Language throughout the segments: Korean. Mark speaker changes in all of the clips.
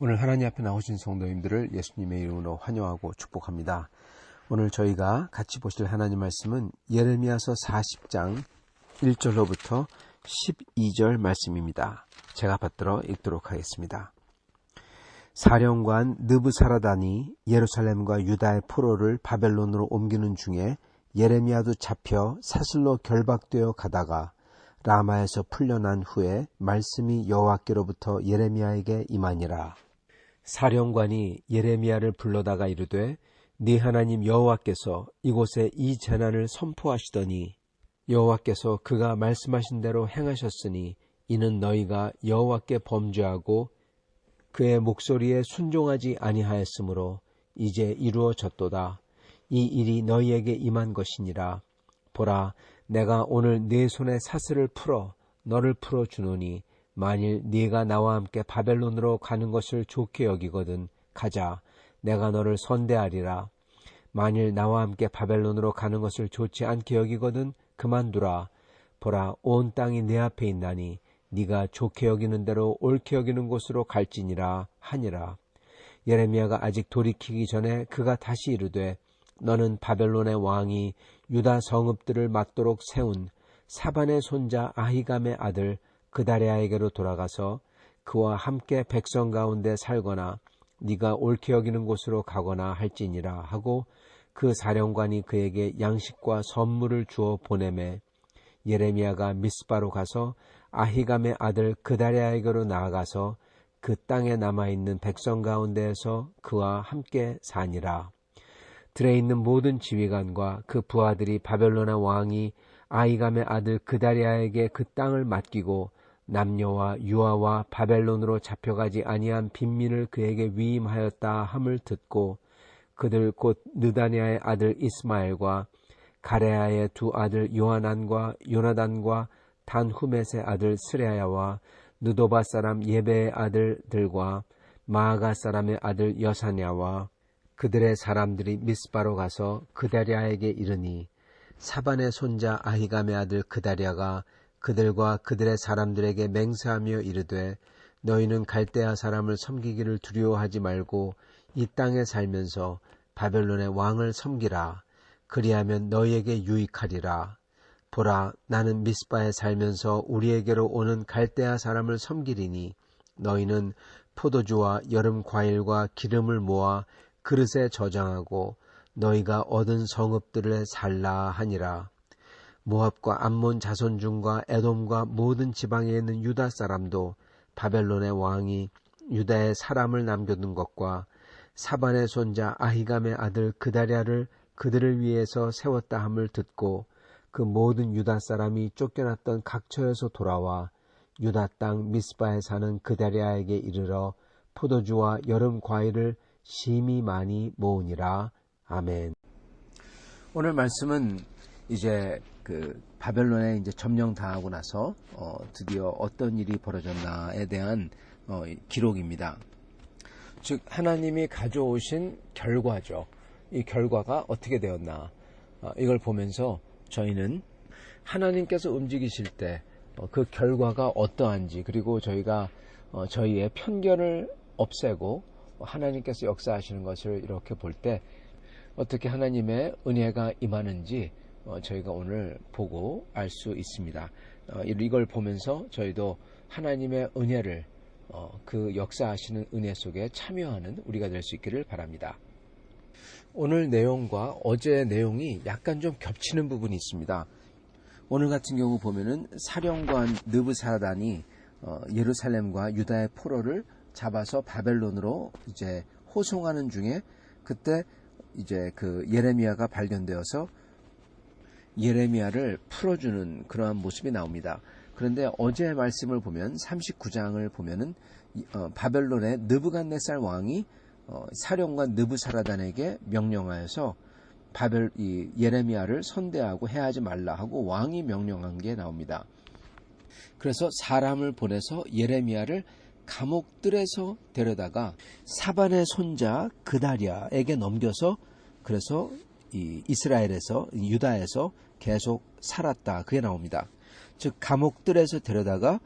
Speaker 1: 오늘 하나님 앞에 나오신 성도님들을 예수님의 이름으로 환영하고 축복합니다. 오늘 저희가 같이 보실 하나님 말씀은 예레미야서 40장 1절로부터 12절 말씀입니다. 제가 받들어 읽도록 하겠습니다. 사령관 느부사라단이 예루살렘과 유다의 포로를 바벨론으로 옮기는 중에 예레미야도 잡혀 사슬로 결박되어 가다가 라마에서 풀려난 후에 말씀이 여호와께로부터 예레미야에게 임하니라. 사령관이 예레미야를 불러다가 이르되 네 하나님 여호와께서 이곳에 이 재난을 선포하시더니 여호와께서 그가 말씀하신 대로 행하셨으니 이는 너희가 여호와께 범죄하고 그의 목소리에 순종하지 아니하였으므로 이제 이루어졌도다. 이 일이 너희에게 임한 것이니라. 보라, 내가 오늘 네 손에 사슬을 풀어 너를 풀어주노니 만일 네가 나와 함께 바벨론으로 가는 것을 좋게 여기거든 가자. 내가 너를 선대하리라. 만일 나와 함께 바벨론으로 가는 것을 좋지 않게 여기거든 그만두라. 보라, 온 땅이 내 앞에 있나니 네가 좋게 여기는 대로 옳게 여기는 곳으로 갈지니라 하니라. 예레미야가 아직 돌이키기 전에 그가 다시 이르되 너는 바벨론의 왕이 유다 성읍들을 막도록 세운 사반의 손자 아히감의 아들 그다랴에게로 돌아가서 그와 함께 백성 가운데 살거나 네가 옳게 여기는 곳으로 가거나 할지니라 하고 그 사령관이 그에게 양식과 선물을 주어 보내매 예레미야가 미스바로 가서 아히감의 아들 그다랴에게로 나아가서 그 땅에 남아있는 백성 가운데에서 그와 함께 사니라. 들에 있는 모든 지휘관과 그 부하들이 바벨론의 왕이 아히감의 아들 그다랴에게 그 땅을 맡기고 남녀와 유아와 바벨론으로 잡혀가지 아니한 빈민을 그에게 위임하였다 함을 듣고 그들 곧 느다냐의 아들 이스마엘과 가레아의 두 아들 요하난과 요나단과 단후멧의 아들 스레야와 느도바 사람 예베의 아들들과 마아가 사람의 아들 여사냐와 그들의 사람들이 미스바로 가서 그다랴에게 이르니 사반의 손자 아히감의 아들 그다랴가 그들과 그들의 사람들에게 맹세하며 이르되 너희는 갈대아 사람을 섬기기를 두려워하지 말고 이 땅에 살면서 바벨론의 왕을 섬기라. 그리하면 너희에게 유익하리라. 보라, 나는 미스바에 살면서 우리에게로 오는 갈대아 사람을 섬기리니 너희는 포도주와 여름 과일과 기름을 모아 그릇에 저장하고 너희가 얻은 성읍들을 살라 하니라. 모압과 암몬 자손 중과 에돔과 모든 지방에 있는 유다 사람도 바벨론의 왕이 유다에 사람을 남겨둔 것과 사반의 손자 아히감의 아들 그다랴를 그들을 위해서 세웠다 함을 듣고 그 모든 유다 사람이 쫓겨났던 각처에서 돌아와 유다 땅 미스바에 사는 그다랴에게 이르러 포도주와 여름 과일을 심히 많이 모으니라. 아멘. 오늘 말씀은 이제 바벨론에 이제 점령당하고 나서 드디어 어떤 일이 벌어졌나에 대한 기록입니다. 즉 하나님이 가져오신 결과죠. 이 결과가 어떻게 되었나 이걸 보면서 저희는 하나님께서 움직이실 때 그 결과가 어떠한지 그리고 저희가 저희의 편견을 없애고 하나님께서 역사하시는 것을 이렇게 볼 때 어떻게 하나님의 은혜가 임하는지 저희가 오늘 보고 알 수 있습니다. 이걸 보면서 저희도 하나님의 은혜를 그 역사하시는 은혜 속에 참여하는 우리가 될 수 있기를 바랍니다. 오늘 내용과 어제의 내용이 약간 좀 겹치는 부분이 있습니다. 오늘 같은 경우 보면은 사령관 느부사라단이 예루살렘과 유다의 포로를 잡아서 바벨론으로 이제 호송하는 중에 그때 이제 그 예레미야가 발견되어서 예레미야를 풀어주는 그러한 모습이 나옵니다. 그런데 어제의 말씀을 보면 39장을 보면은 바벨론의 느부갓네살 왕이 사령관 느부사라단에게 명령하여서 예레미야를 선대하고 해하지 말라 하고 왕이 명령한 게 나옵니다. 그래서 사람을 보내서 예레미야를 감옥들에서 데려다가 사반의 손자 그다랴에게 넘겨서 그래서 이스라엘에서 유다에서 계속 살았다 그게 나옵니다. 즉 감옥들에서 데려다가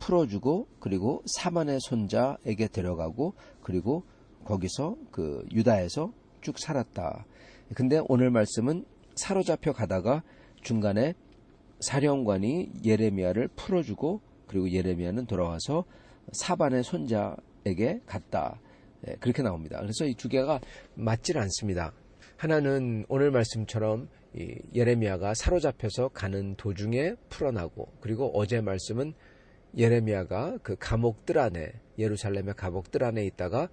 Speaker 1: 풀어주고 그리고 사반의 손자에게 데려가고 그리고 거기서 그 유다에서 쭉 살았다. 근데 오늘 말씀은 사로잡혀 가다가 중간에 사령관이 예레미야를 풀어주고 그리고 예레미야는 돌아와서 사반의 손자에게 갔다. 그렇게 나옵니다. 그래서 이 두 개가 맞질 않습니다. 하나는 오늘 말씀처럼 예레미야가 사로잡혀서 가는 도중에 풀어나고, 그리고 어제 말씀은 예레미야가 그 감옥들 안에, 예루살렘의 감옥들 안에 있다가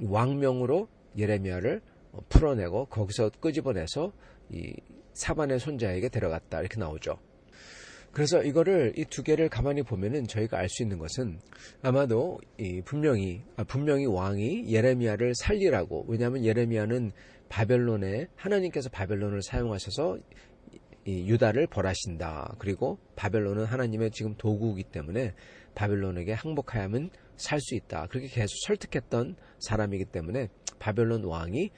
Speaker 1: 왕명으로 예레미야를 풀어내고 거기서 끄집어내서 이 사반의 손자에게 데려갔다, 이렇게 나오죠. 그래서 이거를, 이 두 개를 가만히 보면은 저희가 알 수 있는 것은 아마도 분명히 왕이 예레미야를 살리라고, 왜냐하면 예레미야는 바벨론에, 하나님께서 바벨론을 사용하셔서 이 유다를 벌하신다. 그리고 바벨론은 하나님의 지금 도구이기 때문에 바벨론에게 항복하야면 살 수 있다. 그렇게 계속 설득했던 사람이기 때문에 바벨론 왕이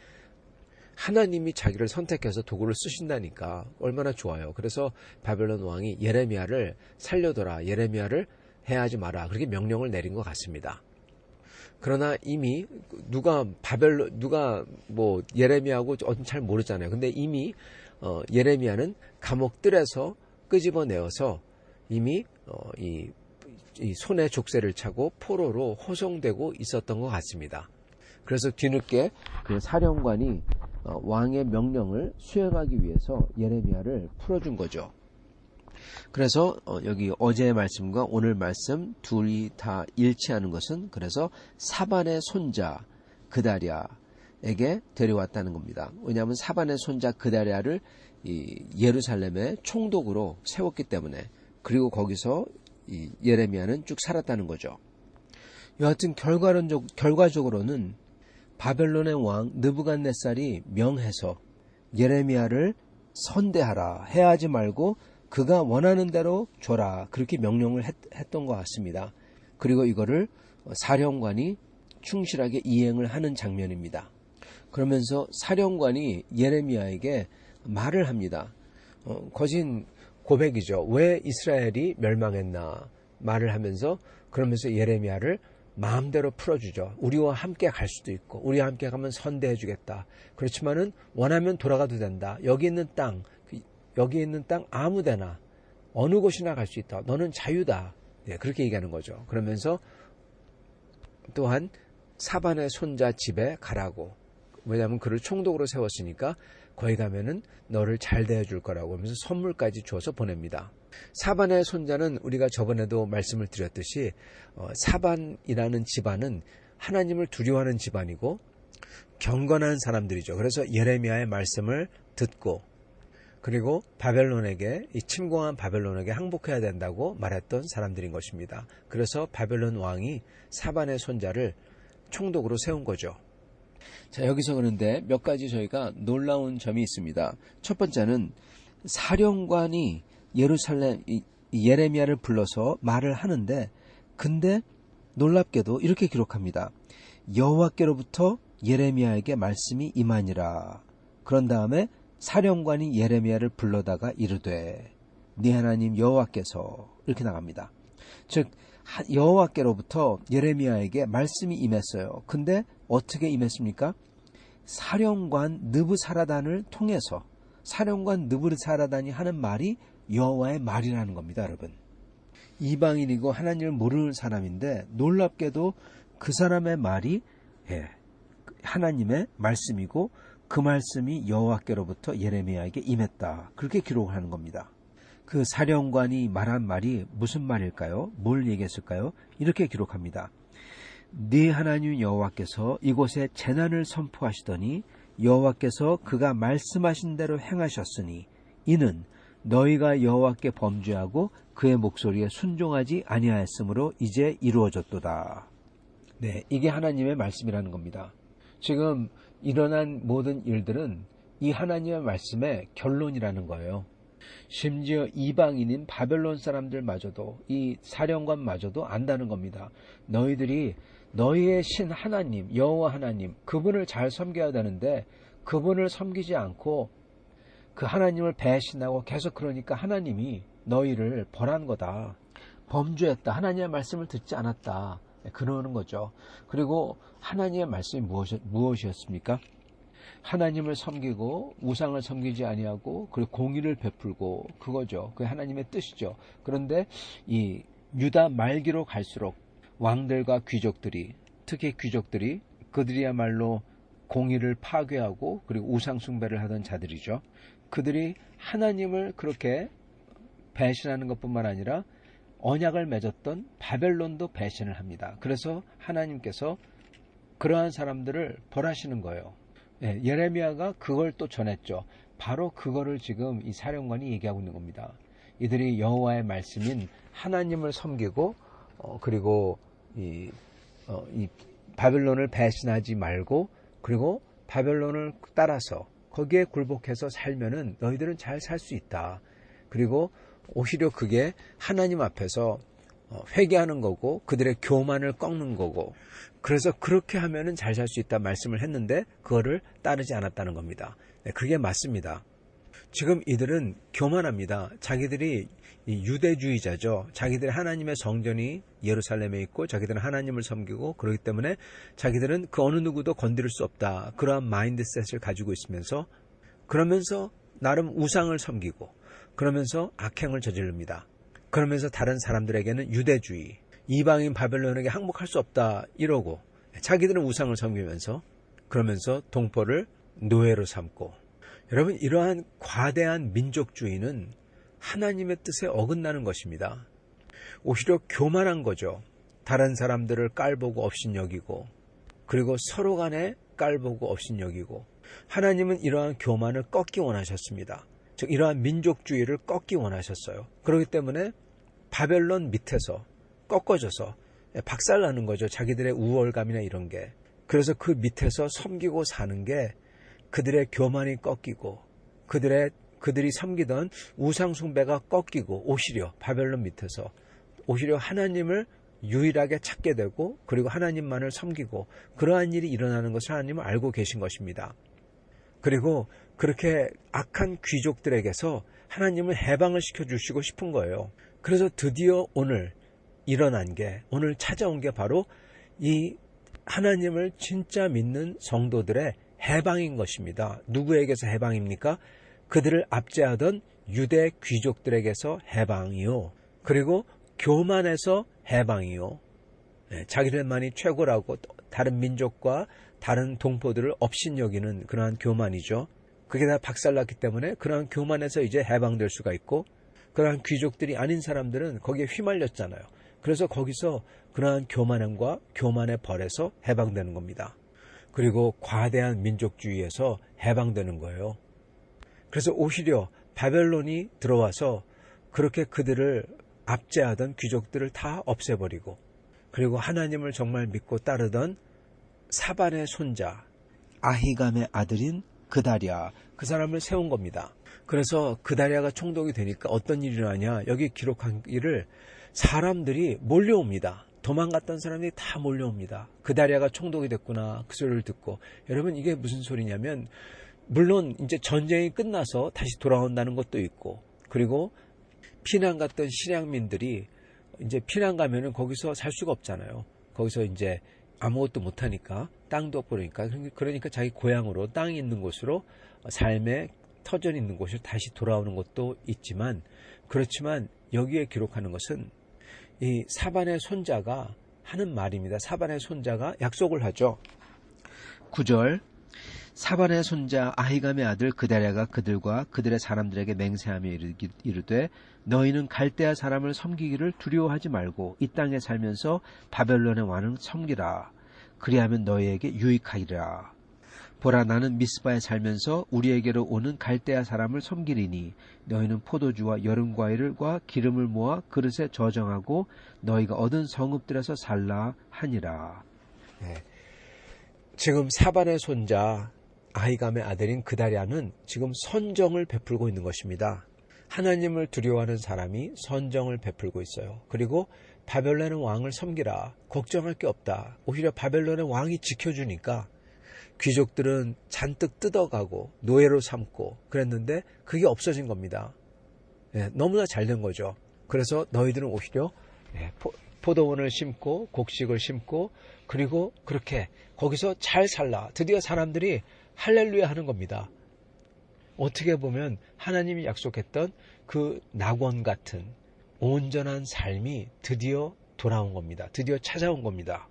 Speaker 1: 하나님이 자기를 선택해서 도구를 쓰신다니까 얼마나 좋아요. 그래서 바벨론 왕이 예레미야를 살려둬라, 예레미야를 해하지 마라, 그렇게 명령을 내린 것 같습니다. 그러나 이미 누가 예레미야하고 잘 모르잖아요. 근데 이미 예레미야는 감옥들에서 끄집어내어서 이미 이 손에 족쇄를 차고 포로로 호송되고 있었던 것 같습니다. 그래서 뒤늦게 그 사령관이 왕의 명령을 수행하기 위해서 예레미야를 풀어준 거죠. 그래서 여기 어제의 말씀과 오늘 말씀 둘이 다 일치하는 것은, 그래서 사반의 손자 그다랴에게 데려왔다는 겁니다. 왜냐하면 사반의 손자 그다랴를 이 예루살렘의 총독으로 세웠기 때문에, 그리고 거기서 이 예레미야는 쭉 살았다는 거죠. 여하튼 결과적으로는 바벨론의 왕 느부갓네살이 명해서 예레미야를 선대하라, 해하지 말고 그가 원하는 대로 줘라, 그렇게 명령을 했던 것 같습니다. 그리고 이거를 사령관이 충실하게 이행을 하는 장면입니다. 그러면서 사령관이 예레미야에게 말을 합니다. 거진 고백이죠. 왜 이스라엘이 멸망했나 말을 하면서, 그러면서 예레미야를 마음대로 풀어주죠. 우리와 함께 갈 수도 있고, 우리와 함께 가면 선대해 주겠다. 그렇지만은 원하면 돌아가도 된다. 여기 있는 땅 아무데나 어느 곳이나 갈 수 있다. 너는 자유다. 네, 그렇게 얘기하는 거죠. 그러면서 또한 사반의 손자 집에 가라고. 왜냐하면 그를 총독으로 세웠으니까 거기 가면은 너를 잘 대해줄 거라고 하면서 선물까지 줘서 보냅니다. 사반의 손자는 우리가 저번에도 말씀을 드렸듯이 사반이라는 집안은 하나님을 두려워하는 집안이고 경건한 사람들이죠. 그래서 예레미야의 말씀을 듣고, 그리고 바벨론에게, 이 침공한 바벨론에게 항복해야 된다고 말했던 사람들인 것입니다. 그래서 바벨론 왕이 사반의 손자를 총독으로 세운 거죠. 자, 여기서 그런데 몇 가지 저희가 놀라운 점이 있습니다. 첫 번째는 사령관이 예레미야를 불러서 말을 하는데, 근데 놀랍게도 이렇게 기록합니다. 여호와께로부터 예레미야에게 말씀이 임하니라. 그런 다음에 사령관이 예레미야를 불러다가 이르되 네 하나님 여호와께서, 이렇게 나갑니다. 즉 여호와께로부터 예레미야에게 말씀이 임했어요. 근데 어떻게 임했습니까? 사령관 느부사라단을 통해서, 사령관 느부사라단이 하는 말이 여호와의 말이라는 겁니다. 여러분, 이방인이고 하나님을 모르는 사람인데 놀랍게도 그 사람의 말이 하나님의 말씀이고 그 말씀이 여호와께로부터 예레미야에게 임했다, 그렇게 기록을 하는 겁니다. 그 사령관이 말한 말이 무슨 말일까요? 뭘 얘기했을까요? 이렇게 기록합니다. 네 하나님 여호와께서 이곳에 재난을 선포하시더니 여호와께서 그가 말씀하신 대로 행하셨으니 이는 너희가 여호와께 범죄하고 그의 목소리에 순종하지 아니하였으므로 이제 이루어졌도다. 네, 이게 하나님의 말씀이라는 겁니다. 지금 일어난 모든 일들은 이 하나님의 말씀의 결론이라는 거예요. 심지어 이방인인 바벨론 사람들마저도, 이 사령관마저도 안다는 겁니다. 너희들이 너희의 신 하나님, 여호와 하나님, 그분을 잘 섬겨야 되는데 그분을 섬기지 않고 그 하나님을 배신하고 계속, 그러니까 하나님이 너희를 벌한 거다. 범죄했다. 하나님의 말씀을 듣지 않았다. 그러는 거죠. 그리고 하나님의 말씀이 무엇이었습니까? 하나님을 섬기고 우상을 섬기지 아니하고 그리고 공의를 베풀고 그거죠. 그게 하나님의 뜻이죠. 그런데 이 유다 말기로 갈수록 왕들과 귀족들이, 특히 귀족들이, 그들이야말로 공의를 파괴하고 그리고 우상 숭배를 하던 자들이죠. 그들이 하나님을 그렇게 배신하는 것뿐만 아니라 언약을 맺었던 바벨론도 배신을 합니다. 그래서 하나님께서 그러한 사람들을 벌하시는 거예요. 예레미야가 그걸 또 전했죠. 바로 그거를 지금 이 사령관이 얘기하고 있는 겁니다. 이들이 여호와의 말씀인 하나님을 섬기고 그리고 이 바벨론을 배신하지 말고 그리고 바벨론을 따라서 거기에 굴복해서 살면은 너희들은 잘 살 수 있다. 그리고 오히려 그게 하나님 앞에서 회개하는 거고 그들의 교만을 꺾는 거고 그래서 그렇게 하면은 잘 살 수 있다 말씀을 했는데 그거를 따르지 않았다는 겁니다. 그게 맞습니다. 지금 이들은 교만합니다. 자기들이 유대주의자죠. 자기들의 하나님의 성전이 예루살렘에 있고 자기들은 하나님을 섬기고 그렇기 때문에 자기들은 그 어느 누구도 건드릴 수 없다. 그러한 마인드셋을 가지고 있으면서 그러면서 나름 우상을 섬기고 그러면서 악행을 저지릅니다. 그러면서 다른 사람들에게는 유대주의, 이방인 바벨론에게 항복할 수 없다 이러고 자기들은 우상을 섬기면서 그러면서 동포를 노예로 삼고 여러분 이러한 과대한 민족주의는 하나님의 뜻에 어긋나는 것입니다. 오히려 교만한 거죠. 다른 사람들을 깔보고 업신여기고 그리고 서로 간에 깔보고 업신여기고 하나님은 이러한 교만을 꺾기 원하셨습니다. 즉 이러한 민족주의를 꺾기 원하셨어요. 그렇기 때문에 바벨론 밑에서 꺾어져서 박살나는 거죠. 자기들의 우월감이나 이런 게. 그래서 그 밑에서 섬기고 사는 게 그들의 교만이 꺾이고 그들이 섬기던 우상 숭배가 꺾이고 오히려 바벨론 밑에서 오히려 하나님을 유일하게 찾게 되고 그리고 하나님만을 섬기고 그러한 일이 일어나는 것을 하나님은 알고 계신 것입니다. 그리고 그렇게 악한 귀족들에게서 하나님은 해방을 시켜주시고 싶은 거예요. 그래서 드디어 오늘 일어난 게 오늘 찾아온 게 바로 이 하나님을 진짜 믿는 성도들의 해방인 것입니다. 누구에게서 해방입니까? 그들을 압제하던 유대 귀족들에게서 해방이요. 그리고 교만에서 해방이요. 자기들만이 최고라고 다른 민족과 다른 동포들을 업신여기는 그러한 교만이죠. 그게 다 박살났기 때문에 그러한 교만에서 이제 해방될 수가 있고 그러한 귀족들이 아닌 사람들은 거기에 휘말렸잖아요. 그래서 거기서 그러한 교만함과 교만의 벌에서 해방되는 겁니다. 그리고 과대한 민족주의에서 해방되는 거예요. 그래서 오히려 바벨론이 들어와서 그렇게 그들을 압제하던 귀족들을 다 없애버리고 그리고 하나님을 정말 믿고 따르던 사반의 손자 아히감의 아들인 그다랴 그 사람을 세운 겁니다. 그래서 그다랴가 총독이 되니까 어떤 일이 일어나냐 여기 기록한 일을 사람들이 몰려옵니다. 도망갔던 사람들이 다 몰려옵니다. 그다랴가 총독이 됐구나 그 소리를 듣고 여러분 이게 무슨 소리냐면 물론 이제 전쟁이 끝나서 다시 돌아온다는 것도 있고 그리고 피난 갔던 실향민들이 이제 피난 가면은 거기서 살 수가 없잖아요. 거기서 이제 아무것도 못하니까 땅도 없고 그러니까 자기 고향으로 땅이 있는 곳으로 삶의 터전이 있는 곳으로 다시 돌아오는 것도 있지만 그렇지만 여기에 기록하는 것은 이 사반의 손자가 하는 말입니다. 사반의 손자가 약속을 하죠. 9절 사반의 손자 아히감의 아들 그다랴가 그들과 그들의 사람들에게 맹세하며 이르되 너희는 갈대아 사람을 섬기기를 두려워하지 말고 이 땅에 살면서 바벨론의 왕을 섬기라. 그리하면 너희에게 유익하리라. 보라 나는 미스바에 살면서 우리에게로 오는 갈대아 사람을 섬기리니 너희는 포도주와 여름과일과 기름을 모아 그릇에 저정하고 너희가 얻은 성읍들에서 살라 하니라. 네. 지금 사반의 손자 아히감의 아들인 그다랴는 지금 선정을 베풀고 있는 것입니다. 하나님을 두려워하는 사람이 선정을 베풀고 있어요. 그리고 바벨론의 왕을 섬기라. 걱정할 게 없다. 오히려 바벨론의 왕이 지켜주니까 귀족들은 잔뜩 뜯어가고 노예로 삼고 그랬는데 그게 없어진 겁니다. 너무나 잘된 거죠. 그래서 너희들은 오히려 포도원을 심고 곡식을 심고 그리고 그렇게 거기서 잘 살라. 드디어 사람들이 할렐루야 하는 겁니다. 어떻게 보면 하나님이 약속했던 그 낙원 같은 온전한 삶이 드디어 돌아온 겁니다. 드디어 찾아온 겁니다.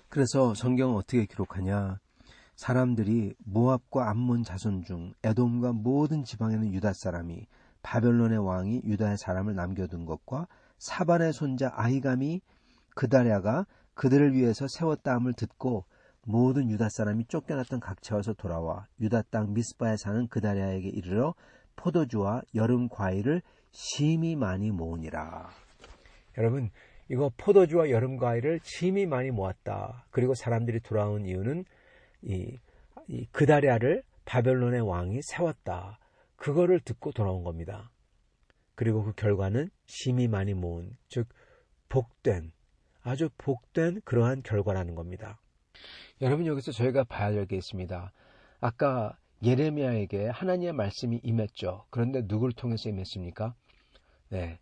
Speaker 1: 그래서 성경은 어떻게 기록하냐? 사람들이 모압과 암몬 자손 중 에돔과 모든 지방에는 유다 사람이 바벨론의 왕이 유다의 사람을 남겨둔 것과 사반의 손자 아히감이 그다랴가 그들을 위해서 세웠다 함을 듣고 모든 유다 사람이 쫓겨났던 각처에서 돌아와 유다 땅 미스바에 사는 그다랴에게 이르러 포도주와 여름 과일을 심히 많이 모으니라. 여러분, 이거 포도주와 여름 과일을 심히 많이 모았다. 그리고 사람들이 돌아온 이유는 이 그다랴를 바벨론의 왕이 세웠다. 그거를 듣고 돌아온 겁니다. 그리고 그 결과는 심히 많이 모은, 즉 복된, 아주 복된 그러한 결과라는 겁니다. 여러분, 여기서 저희가 봐야 될 게 있습니다. 아까 예레미야에게 하나님의 말씀이 임했죠. 그런데 누구를 통해서 임했습니까? 네,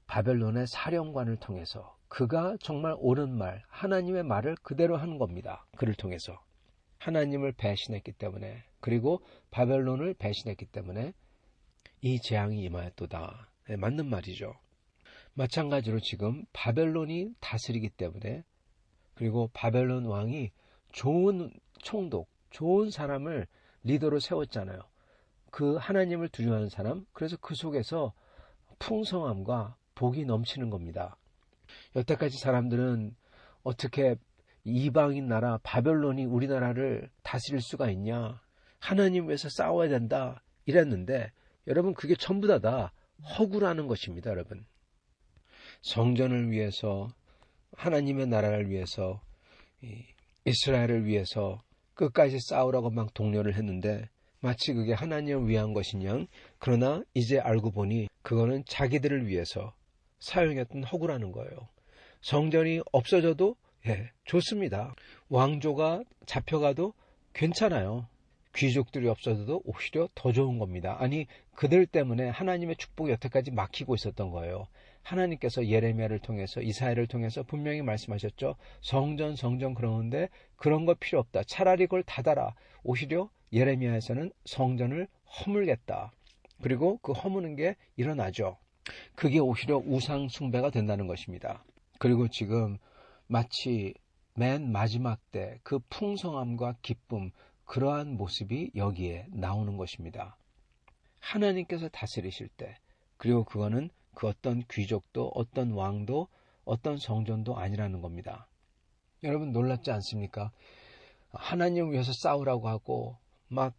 Speaker 1: 바벨론의 사령관을 통해서. 그가 정말 옳은 말, 하나님의 말을 그대로 하는 겁니다. 그를 통해서. 하나님을 배신했기 때문에, 그리고 바벨론을 배신했기 때문에 이 재앙이 임하였도다. 네, 맞는 말이죠. 마찬가지로 지금 바벨론이 다스리기 때문에, 그리고 바벨론 왕이 좋은 총독, 좋은 사람을 리더로 세웠잖아요. 그 하나님을 두려워하는 사람, 그래서 그 속에서 풍성함과 복이 넘치는 겁니다. 여태까지 사람들은 어떻게 이방인 나라 바벨론이 우리나라를 다스릴 수가 있냐, 하나님 위해서 싸워야 된다 이랬는데, 여러분, 그게 전부 다 허구라는 것입니다. 여러분, 성전을 위해서, 하나님의 나라를 위해서, 이스라엘을 위해서 끝까지 싸우라고 막 독려를 했는데 마치 그게 하나님을 위한 것이냐. 그러나 이제 알고 보니 그거는 자기들을 위해서 사용했던 허구라는 거예요. 성전이 없어져도 좋습니다. 왕조가 잡혀가도 괜찮아요. 귀족들이 없어져도 오히려 더 좋은 겁니다. 아니, 그들 때문에 하나님의 축복이 여태까지 막히고 있었던 거예요. 하나님께서 예레미야를 통해서, 이사야를 통해서 분명히 말씀하셨죠. 성전 그러는데 그런 거 필요 없다. 차라리 그걸 닫아라. 오히려 예레미야에서는 성전을 허물겠다. 그리고 그 허무는 게 일어나죠. 그게 오히려 우상 숭배가 된다는 것입니다. 그리고 지금 마치 맨 마지막 때 그 풍성함과 기쁨, 그러한 모습이 여기에 나오는 것입니다. 하나님께서 다스리실 때, 그리고 그거는 그 어떤 귀족도, 어떤 왕도, 어떤 성전도 아니라는 겁니다. 여러분, 놀랍지 않습니까? 하나님을 위해서 싸우라고 하고 막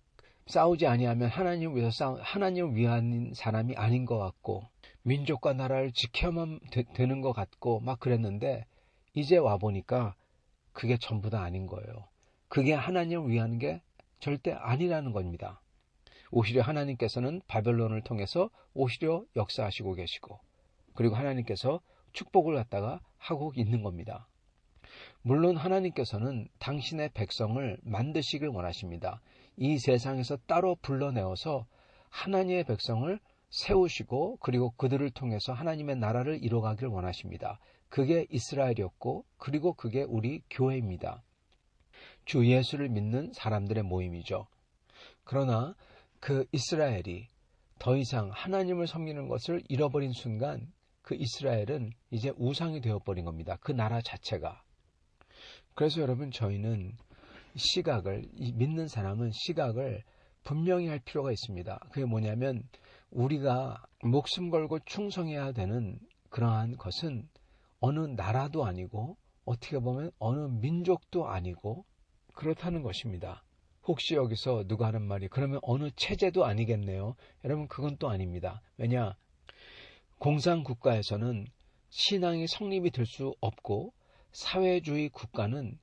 Speaker 1: 싸우지 아니하면 하나님을 위한 사람이 아닌 것 같고, 민족과 나라를 지켜야만 되는 것 같고 막 그랬는데, 이제 와보니까 그게 전부 다 아닌 거예요. 그게 하나님을 위한 게 절대 아니라는 겁니다. 오히려 하나님께서는 바벨론을 통해서 오히려 역사하시고 계시고, 그리고 하나님께서 축복을 갖다가 하고 있는 겁니다. 물론 하나님께서는 당신의 백성을 만드시길 원하십니다. 이 세상에서 따로 불러내어서 하나님의 백성을 세우시고, 그리고 그들을 통해서 하나님의 나라를 이뤄가길 원하십니다. 그게 이스라엘이었고, 그리고 그게 우리 교회입니다. 주 예수를 믿는 사람들의 모임이죠. 그러나 그 이스라엘이 더 이상 하나님을 섬기는 것을 잃어버린 순간, 그 이스라엘은 이제 우상이 되어버린 겁니다. 그 나라 자체가. 그래서 여러분, 저희는 믿는 사람은 시각을 분명히 할 필요가 있습니다. 그게 뭐냐면, 우리가 목숨 걸고 충성해야 되는 그러한 것은 어느 나라도 아니고, 어떻게 보면 어느 민족도 아니고 그렇다는 것입니다. 혹시 여기서 누가 하는 말이, 그러면 어느 체제도 아니겠네요. 여러분, 그건 또 아닙니다. 왜냐? 공산국가에서는 신앙이 성립이 될 수 없고, 사회주의 국가는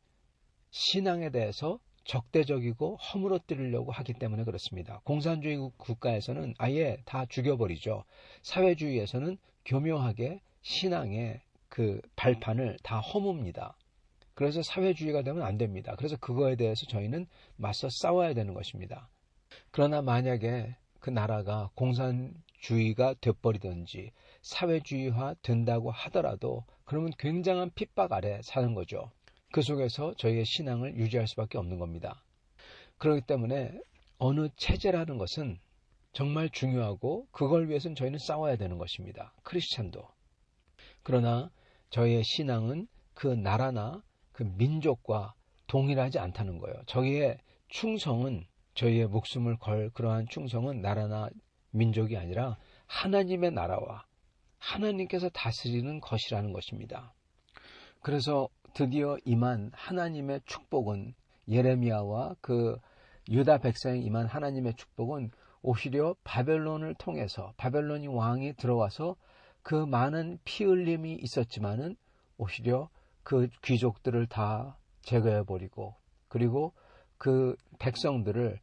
Speaker 1: 신앙에 대해서 적대적이고 허물어뜨리려고 하기 때문에 그렇습니다. 공산주의 국가에서는 아예 다 죽여버리죠. 사회주의에서는 교묘하게 신앙의 그 발판을 다 허뭅니다. 그래서 사회주의가 되면 안 됩니다. 그래서 그거에 대해서 저희는 맞서 싸워야 되는 것입니다. 그러나 만약에 그 나라가 공산주의가 되어버리든지 사회주의화 된다고 하더라도 그러면 굉장한 핍박 아래 사는 거죠. 그 속에서 저희의 신앙을 유지할 수밖에 없는 겁니다. 그렇기 때문에 어느 체제라는 것은 정말 중요하고 그걸 위해서는 저희는 싸워야 되는 것입니다. 크리스찬도. 그러나 저희의 신앙은 그 나라나 그 민족과 동일하지 않다는 거예요. 저희의 충성은, 저희의 목숨을 걸 그러한 충성은 나라나 민족이 아니라 하나님의 나라와 하나님께서 다스리는 것이라는 것입니다. 그래서 드디어 임한 하나님의 축복은, 예레미야와 그 유다 백성에 임한 하나님의 축복은 오히려 바벨론을 통해서, 바벨론이 왕이 들어와서 그 많은 피 흘림이 있었지만은 오히려 그 귀족들을 다 제거해버리고, 그리고 그 백성들을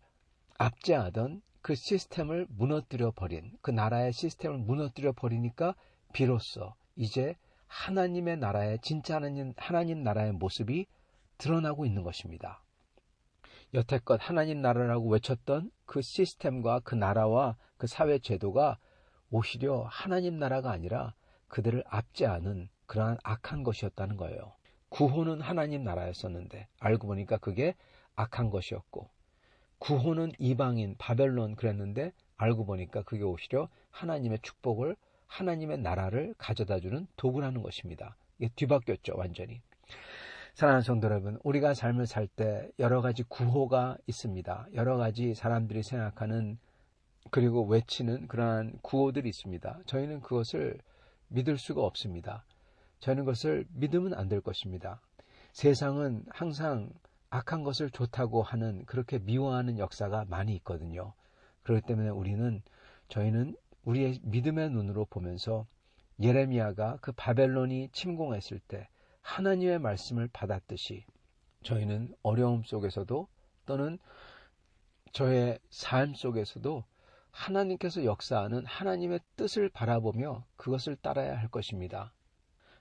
Speaker 1: 압제하던 그 시스템을 무너뜨려 버린, 그 나라의 시스템을 무너뜨려 버리니까 비로소 이제 하나님의 나라의, 진짜 하나님 나라의 모습이 드러나고 있는 것입니다. 여태껏 하나님 나라라고 외쳤던 그 시스템과 그 나라와 그 사회 제도가 오히려 하나님 나라가 아니라 그들을 압제하는 그러한 악한 것이었다는 거예요. 구호는 하나님 나라였었는데 알고 보니까 그게 악한 것이었고, 구호는 이방인 바벨론 그랬는데 알고 보니까 그게 오히려 하나님의 축복을, 하나님의 나라를 가져다주는 도구라는 것입니다. 이게 뒤바뀌었죠, 완전히. 사랑하는 성도 여러분, 우리가 삶을 살 때 여러 가지 구호가 있습니다. 여러 가지 사람들이 생각하는, 그리고 외치는 그러한 구호들이 있습니다. 저희는 그것을 믿을 수가 없습니다. 저희는 그것을 믿으면 안 될 것입니다. 세상은 항상 악한 것을 좋다고 하는, 그렇게 미워하는 역사가 많이 있거든요. 그렇기 때문에 저희는 우리의 믿음의 눈으로 보면서 예레미야가 그 바벨론이 침공했을 때 하나님의 말씀을 받았듯이 저희는 어려움 속에서도, 또는 저의 삶 속에서도 하나님께서 역사하는 하나님의 뜻을 바라보며 그것을 따라야 할 것입니다.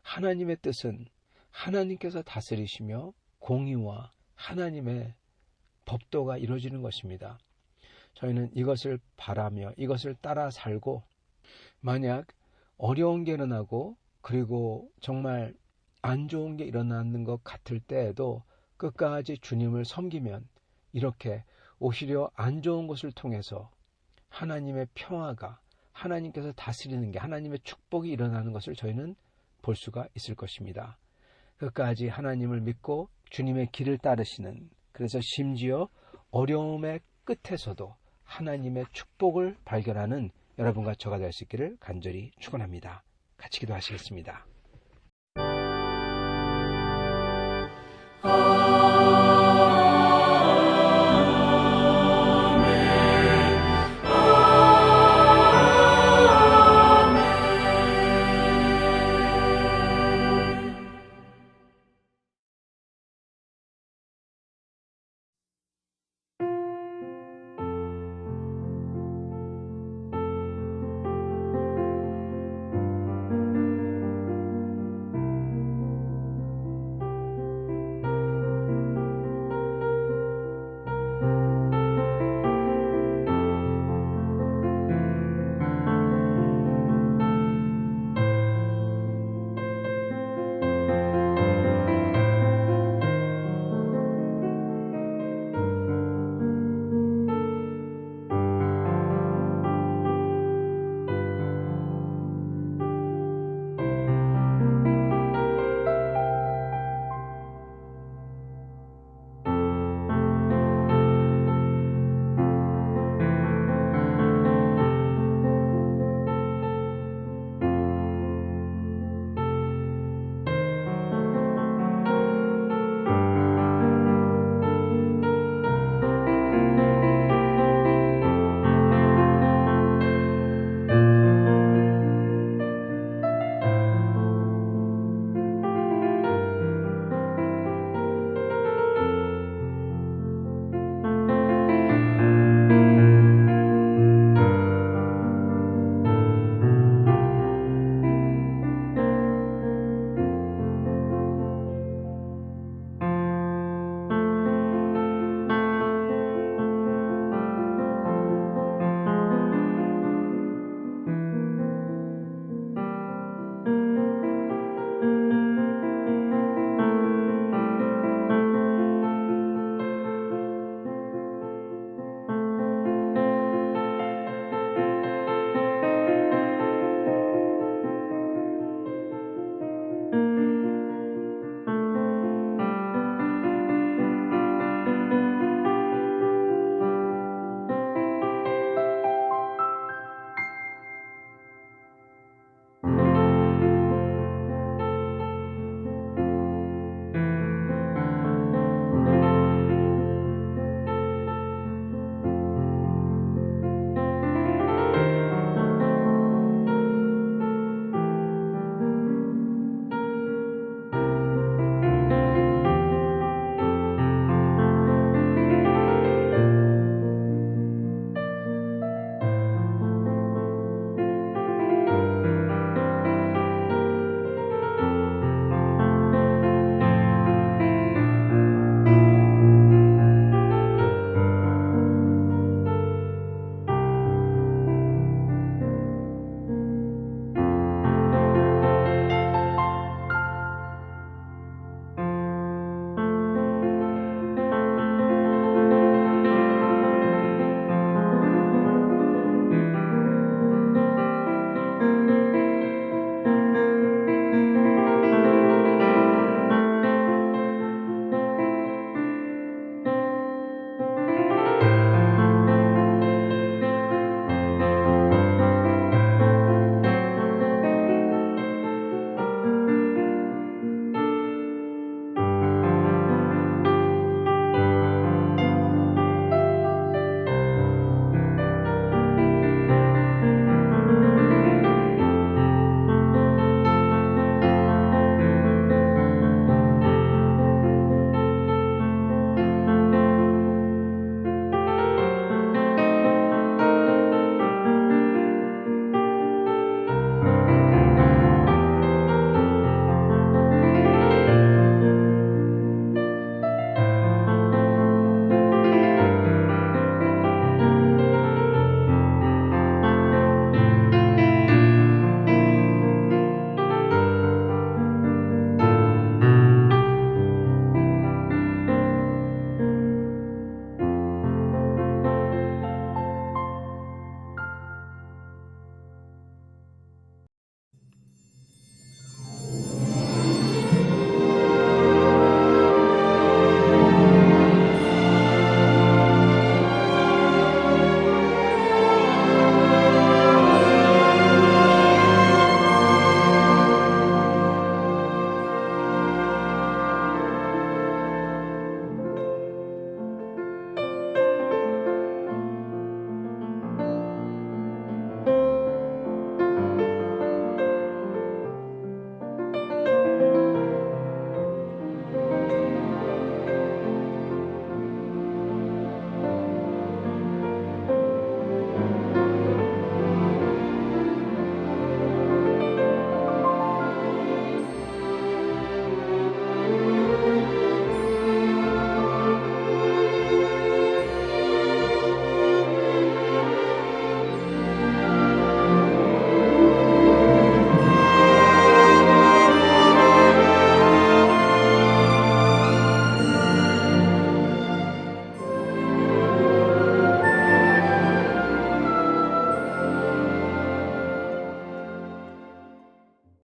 Speaker 1: 하나님의 뜻은 하나님께서 다스리시며 공의와 하나님의 법도가 이루어지는 것입니다. 저희는 이것을 바라며 이것을 따라 살고, 만약 어려운 게 일어나고 그리고 정말 안 좋은 게 일어나는 것 같을 때에도 끝까지 주님을 섬기면 이렇게 오히려 안 좋은 것을 통해서 하나님의 평화가, 하나님께서 다스리는 게, 하나님의 축복이 일어나는 것을 저희는 볼 수가 있을 것입니다. 끝까지 하나님을 믿고 주님의 길을 따르시는, 그래서 심지어 어려움의 끝에서도 하나님의 축복을 발견하는 여러분과 저가 될 수 있기를 간절히 축원합니다. 같이 기도하시겠습니다.